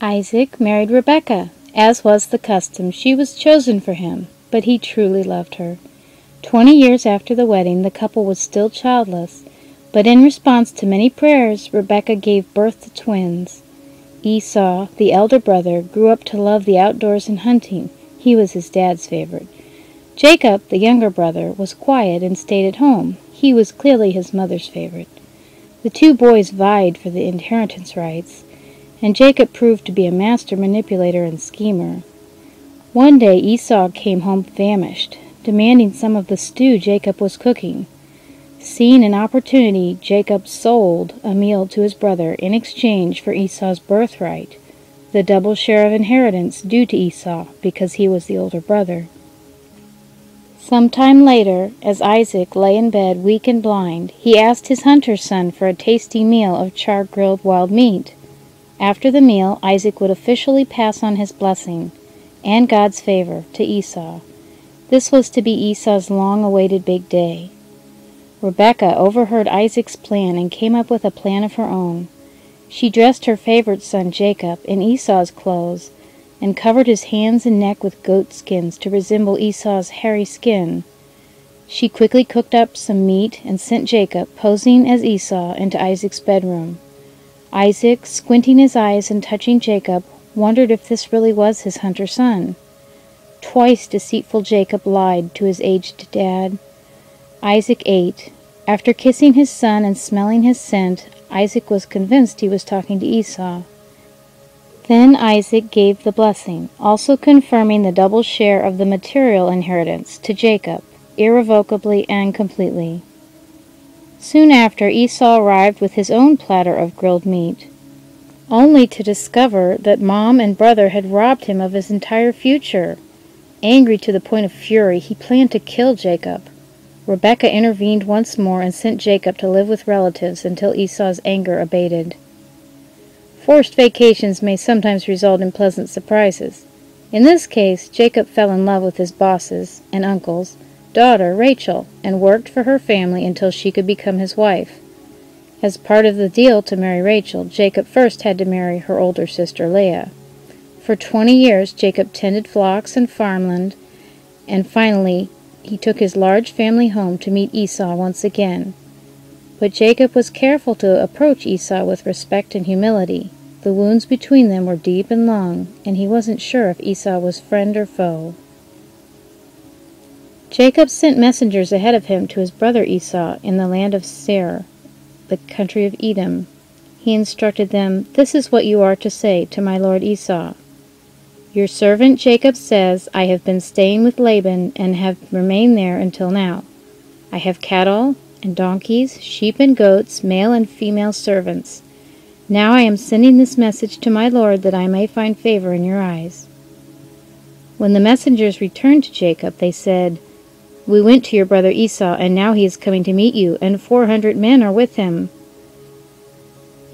Isaac married Rebekah. As was the custom, she was chosen for him, but he truly loved her. 20 years after the wedding, the couple was still childless, but in response to many prayers, Rebekah gave birth to twins. Esau, the elder brother, grew up to love the outdoors and hunting. He was his dad's favorite. Jacob, the younger brother, was quiet and stayed at home. He was clearly his mother's favorite. The two boys vied for the inheritance rights, and Jacob proved to be a master manipulator and schemer. One day Esau came home famished, demanding some of the stew Jacob was cooking. Seeing an opportunity, Jacob sold a meal to his brother in exchange for Esau's birthright, the double share of inheritance due to Esau because he was the older brother. Some time later, as Isaac lay in bed weak and blind, he asked his hunter son for a tasty meal of char-grilled wild meat. After the meal, Isaac would officially pass on his blessing and God's favor to Esau. This was to be Esau's long-awaited big day. Rebekah overheard Isaac's plan and came up with a plan of her own. She dressed her favorite son Jacob in Esau's clothes and covered his hands and neck with goat skins to resemble Esau's hairy skin. She quickly cooked up some meat and sent Jacob, posing as Esau, into Isaac's bedroom. Isaac, squinting his eyes and touching Jacob, wondered if this really was his hunter son. Twice deceitful Jacob lied to his aged dad. Isaac ate. After kissing his son and smelling his scent, Isaac was convinced he was talking to Esau. Then Isaac gave the blessing, also confirming the double share of the material inheritance to Jacob, irrevocably and completely. Soon after, Esau arrived with his own platter of grilled meat, only to discover that Mom and brother had robbed him of his entire future. Angry to the point of fury, he planned to kill Jacob. Rebekah intervened once more and sent Jacob to live with relatives until Esau's anger abated. Forced vacations may sometimes result in pleasant surprises. In this case, Jacob fell in love with his boss's and uncle's daughter, Rachel, and worked for her family until she could become his wife. As part of the deal to marry Rachel, Jacob first had to marry her older sister Leah. For 20 years, Jacob tended flocks and farmland, and finally he took his large family home to meet Esau once again. But Jacob was careful to approach Esau with respect and humility. The wounds between them were deep and long, and he wasn't sure if Esau was friend or foe. Jacob sent messengers ahead of him to his brother Esau in the land of Seir, the country of Edom. He instructed them, "This is what you are to say to my lord Esau. Your servant Jacob says, I have been staying with Laban and have remained there until now. I have cattle and donkeys, sheep and goats, male and female servants. Now I am sending this message to my lord that I may find favor in your eyes." When the messengers returned to Jacob, they said, "We went to your brother Esau, and now he is coming to meet you, and 400 men are with him."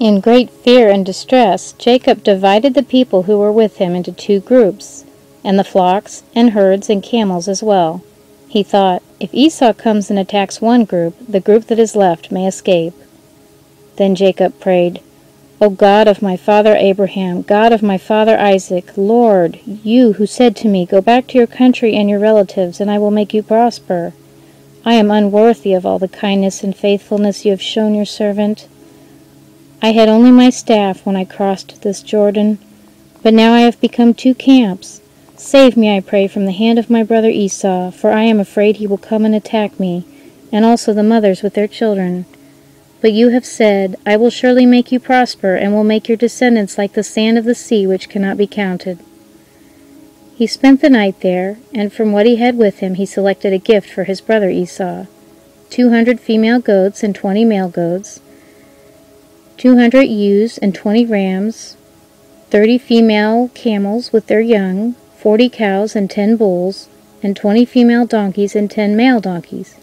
In great fear and distress, Jacob divided the people who were with him into 2 groups, and the flocks and herds and camels as well. He thought, if Esau comes and attacks one group, the group that is left may escape. Then Jacob prayed, "O God of my father Abraham, God of my father Isaac, Lord, you who said to me, 'Go back to your country and your relatives, and I will make you prosper.' I am unworthy of all the kindness and faithfulness you have shown your servant. I had only my staff when I crossed this Jordan, but now I have become 2 camps. Save me, I pray, from the hand of my brother Esau, for I am afraid he will come and attack me, and also the mothers with their children. But you have said, 'I will surely make you prosper, and will make your descendants like the sand of the sea, which cannot be counted.'" He spent the night there, and from what he had with him he selected a gift for his brother Esau: 200 female goats and 20 male goats, 200 ewes and 20 rams, 30 female camels with their young, 40 cows and 10 bulls, and 20 female donkeys and 10 male donkeys.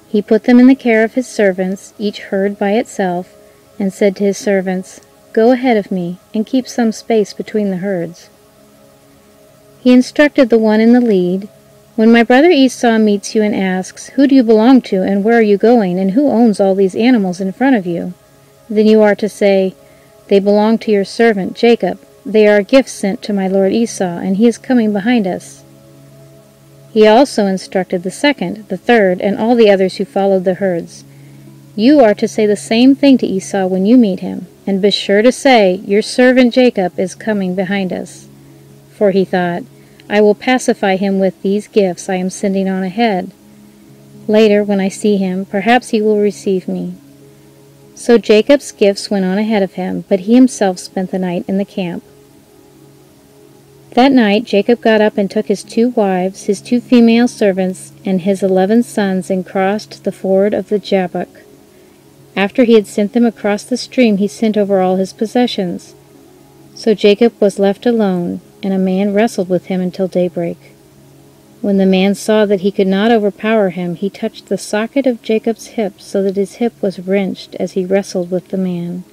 He put them in the care of his servants, each herd by itself, and said to his servants, "Go ahead of me, and keep some space between the herds." He instructed the one in the lead, "When my brother Esau meets you and asks, 'Who do you belong to, and where are you going, and who owns all these animals in front of you?' then you are to say, 'They belong to your servant Jacob, They are gifts sent to my lord Esau, and he is coming behind us." He also instructed the second, the third, and all the others who followed the herds. "You are to say the same thing to Esau when you meet him, and be sure to say, 'Your servant Jacob is coming behind us.'" For he thought, "I will pacify him with these gifts I am sending on ahead. Later, when I see him, perhaps he will receive me." So Jacob's gifts went on ahead of him, but he himself spent the night in the camp. That night Jacob got up and took his 2 wives, his 2 female servants, and his 11 sons, and crossed the ford of the Jabbok. After he had sent them across the stream, he sent over all his possessions. So Jacob was left alone, and a man wrestled with him until daybreak. When the man saw that he could not overpower him, he touched the socket of Jacob's hip, so that his hip was wrenched as he wrestled with the man.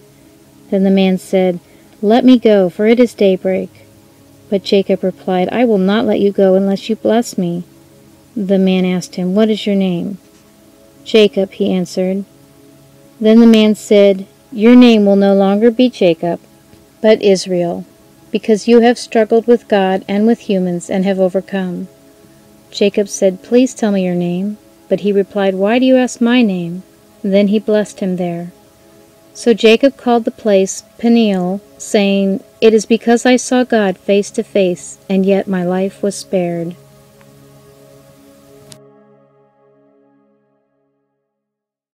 Then the man said, "Let me go, for it is daybreak." But Jacob replied, "I will not let you go unless you bless me." The man asked him, "What is your name?" "Jacob," he answered. Then the man said, "Your name will no longer be Jacob, but Israel, because you have struggled with God and with humans and have overcome." Jacob said, "Please tell me your name." But he replied, "Why do you ask my name?" Then he blessed him there. So Jacob called the place Peniel, saying, "It is because I saw God face to face, and yet my life was spared."